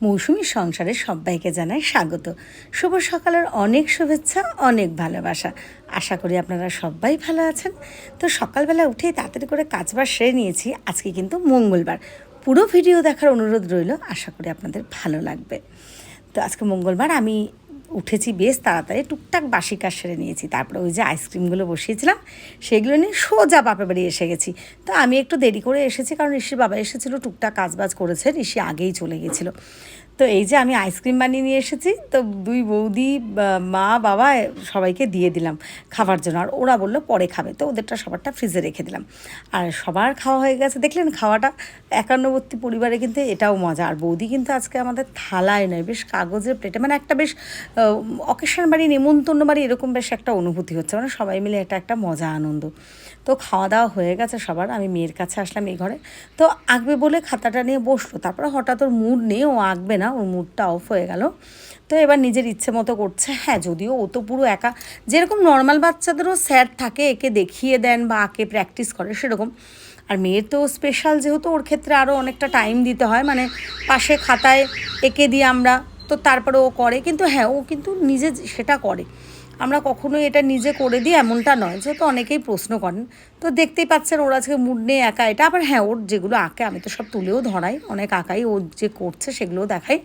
মৌসুমীর সংসারে সবাইকে জানাই স্বাগত। শুভ সকালের অনেক শুভেচ্ছা, অনেক ভালোবাসা। আশা করি আপনারা সবাই ভালো আছেন। তো সকালবেলা উঠেই তাড়াতাড়ি করে কাজবাজ সেরে নিয়েছি। আজকে কিন্তু মঙ্গলবার। পুরো ভিডিও দেখার অনুরোধ রইল, আশা করি আপনাদের ভালো লাগবে। তো আজকে মঙ্গলবার আমি উঠেছি বেশ তাড়াতাড়ি, টুকটাক বাসি কাজ সেরে নিয়েছি। তারপরে ওই যে আইসক্রিমগুলো বসিয়েছিলাম সেগুলো নিয়ে সোজা বাপের বাড়ি এসে গেছি। তো আমি একটু দেরি করে এসেছি, কারণ ঋষির বাবা এসেছিলো, টুকটাক কাজবাজ করেছে, ঋষি আগেই চলে গেছিলো। তো এই যে আমি আইসক্রিম বানিয়ে নিয়ে এসেছি, তো দুই বৌদি, মা, বাবা সবাইকে দিয়ে দিলাম খাবার জন্য। আর ওরা বললো পরে খাবে, তো ওদেরটা সবারটা ফ্রিজে রেখে দিলাম। আর সবার খাওয়া হয়ে গেছে। দেখলেন খাওয়াটা একান্নবর্তী পরিবারে কিন্তু এটাও মজা। আর বৌদি কিন্তু আজকে আমাদের থালায় নয়, বেশ কাগজের প্লেটে, মানে একটা বেশ অকেশন বাড়ি, নেমন্তন্ন বাড়ি, এরকম বেশ একটা অনুভূতি হচ্ছে, মানে সবাই মিলে এটা একটা মজা আনন্দ। তো খাওয়া দাওয়া হয়ে গেছে সবার। আমি মেয়ের কাছে আসলাম এই ঘরে। তো আঁকবে বলে খাতাটা নিয়ে বসলো, তারপরে হঠাৎ ওর মুড নেই, ও আঁকবে না, ওর মুডটা অফ হয়ে গেল। তো এবার নিজের ইচ্ছে মতো করছে। হ্যাঁ, যদিও ও তো পুরো একা, যেরকম নর্মাল বাচ্চাদেরও স্যার থাকে, একে দেখিয়ে দেন বা আঁকে প্র্যাকটিস করে সেরকম। আর মেয়ের তো স্পেশাল যেহেতু, ওর ক্ষেত্রে আরও অনেকটা টাইম দিতে হয়, মানে পাশে খাতায় এঁকে দিই আমরা, তো তারপরে ও করে। কিন্তু হ্যাঁ, ও কিন্তু নিজে সেটা করে, আমরা কখনোই এটা নিজে করে দিই এমনটা নয়, যেহেতু অনেকেই প্রশ্ন করেন। তো দেখতেই পাচ্ছেন ওর আজকে মুড নেই একা এটা। আবার হ্যাঁ, ওর যেগুলো আঁকে আমি তো সব তুলেও ধরাই, অনেক আঁকাই, ও যে করছে সেগুলোও দেখাই।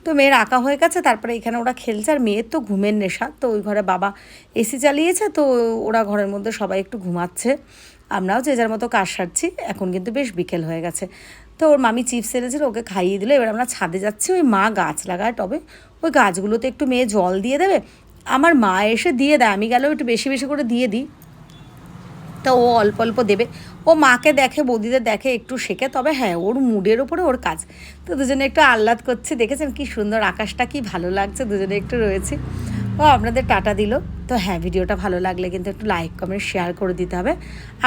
তো মেয়ের আঁকা হয়ে গেছে, তারপরে এখানে ওরা খেলছে। আর মেয়ের তো ঘুমের নেশা, তো ওই ঘরে বাবা এসি চালিয়েছে, তো ওরা ঘরের মধ্যে সবাই একটু ঘুমাচ্ছে, আমরাও যে যার মতো কাজ সারছি। এখন কিন্তু বেশ বিকেল হয়ে গেছে। তো ওর মামি চিপস এনেছিল, ওকে খাইয়ে দিল। এবার আমরা ছাদে যাচ্ছি, ওই মা গাছ লাগায় টবে, ওই গাছগুলোতে একটু মেয়ে জল দিয়ে দেবে। আমার মা এসে দিয়ে দেয়, আমি গেলেও একটু বেশি বেশি করে দিয়ে দিই। তা ও অল্প অল্প দেবে, ও মাকে দেখে, বৌদিদের দেখে, একটু শেখে। তবে হ্যাঁ, ওর মুডের ওপরে ওর কাজ। তো দুজনে একটু আহ্লাদ করছে, দেখেছেন কি সুন্দর আকাশটা, কি ভালো লাগছে, দুজনে একটু রয়েছে। ও আপনাদের টাটা দিল। তো হ্যাঁ, ভিডিওটা ভালো লাগলে কিন্তু একটু লাইক, কমেন্ট, শেয়ার করে দিতে হবে।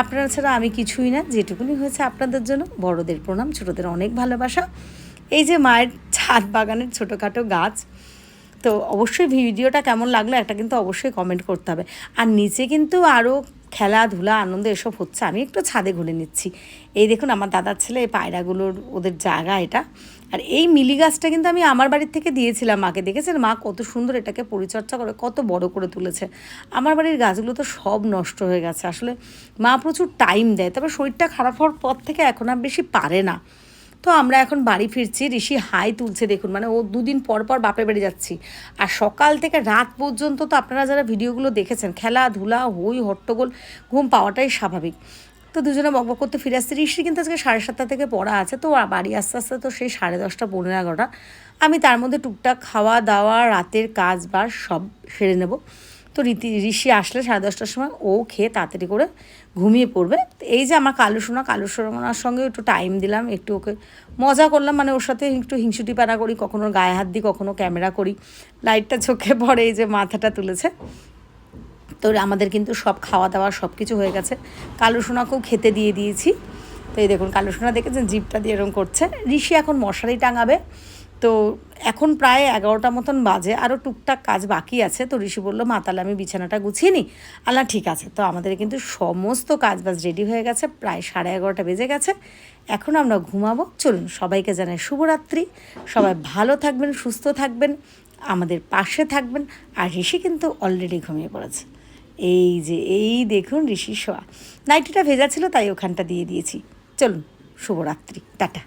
আপনারা ছাড়া আমি কিছুই না, যেটুকুনি হয়েছে আপনাদের জন্য। বড়দের প্রণাম, ছোটোদের অনেক ভালোবাসা। এই যে মায়ের ছাদ বাগানের ছোটোখাটো গাছ। তো অবশ্যই ভিডিওটা কেমন লাগলো একটা কিন্তু অবশ্যই কমেন্ট করতে হবে। আর নিচে কিন্তু আরও খেলাধুলা, আনন্দ এসব হচ্ছে। আমি একটু ছাদে ঘুরে নিচ্ছি। এই দেখুন আমার দাদার ছেলে, এই পায়রাগুলোর ওদের জায়গা এটা। আর এই মিলি গাছটা কিন্তু আমি আমার বাড়ির থেকে দিয়েছিলাম মাকে। দেখেছেন মা কত সুন্দর এটাকে পরিচর্যা করে, কত বড় করে তুলেছে। আমার বাড়ির গাছগুলো তো সব নষ্ট হয়ে গেছে। আসলে মা প্রচুর টাইম দেয়, তবে শরীরটা খারাপ হওয়ার পর থেকে এখন আর বেশি পারে না। তো আমরা এখন বাড়ি ফিরছি। ঋষি হাই তুলছে দেখুন, মানে ও দুদিন পর পর বাপের বাড়ি যাচ্ছি। আর সকাল থেকে রাত পর্যন্ত তো আপনারা যারা ভিডিওগুলো দেখেছেন, খেলাধুলা, হই হট্টগোল, ঘুম পাওয়াটাই স্বাভাবিক। তো দুজনে বকবক করতে ফিরে আসছে। ঋষি কিন্তু আজকে 7:30 থেকে পড়া আছে, তো বাড়ি আস্তে আস্তে তো সেই 10:30, 11:30। আমি তার মধ্যে টুকটাক খাওয়া দাওয়া, রাতের কাজ বাজ সব সেরে নেব। তো ঋষি আসলে 10:30টার সময় ও খেয়ে তাড়াতাড়ি করে ঘুমিয়ে পড়বে। এই যে আমার কালু সোনার সঙ্গে একটু টাইম দিলাম, একটু ওকে মজা করলাম, মানে ওর সাথে একটু হিংসুটিপানা করি, কখনো গায়ে হাত দিই, কখনো ক্যামেরা করি। লাইটটা চোখে পড়ে, এই যে মাথাটা তুলেছে। তো আমাদের কিন্তু সব খাওয়া দাওয়া সব কিছু হয়ে গেছে। কালু সোনাকেও খেতে দিয়ে দিয়েছি। তো এই দেখুন কালু সোনা দেখেছেন জিভটা দিয়ে এরকম করছে। ঋষি এখন মশারি টাঙাবে। তো এখন প্রায় 11টা মতন বাজে, আরও টুকটাক কাজ বাকি আছে। তো ঋষি বললো মা তাহলে আমি বিছানাটা গুছিয়ে নিই। আল্লাহ ঠিক আছে। তো আমাদের কিন্তু সমস্ত কাজ বাজ রেডি হয়ে গেছে, প্রায় 11:30 বেজে গেছে। এখন আমরা ঘুমাবো। চলুন সবাইকে জানাই শুভরাত্রি। সবাই ভালো থাকবেন, সুস্থ থাকবেন, আমাদের পাশে থাকবেন। আর ঋষি কিন্তু অলরেডি ঘুমিয়ে পড়েছে। এই যে এই দেখুন ঋষির শোয়া। নাইটিটা ভেজা ছিল তাই ওখানটা দিয়ে দিয়েছি। চলুন শুভরাত্রি, টাটা।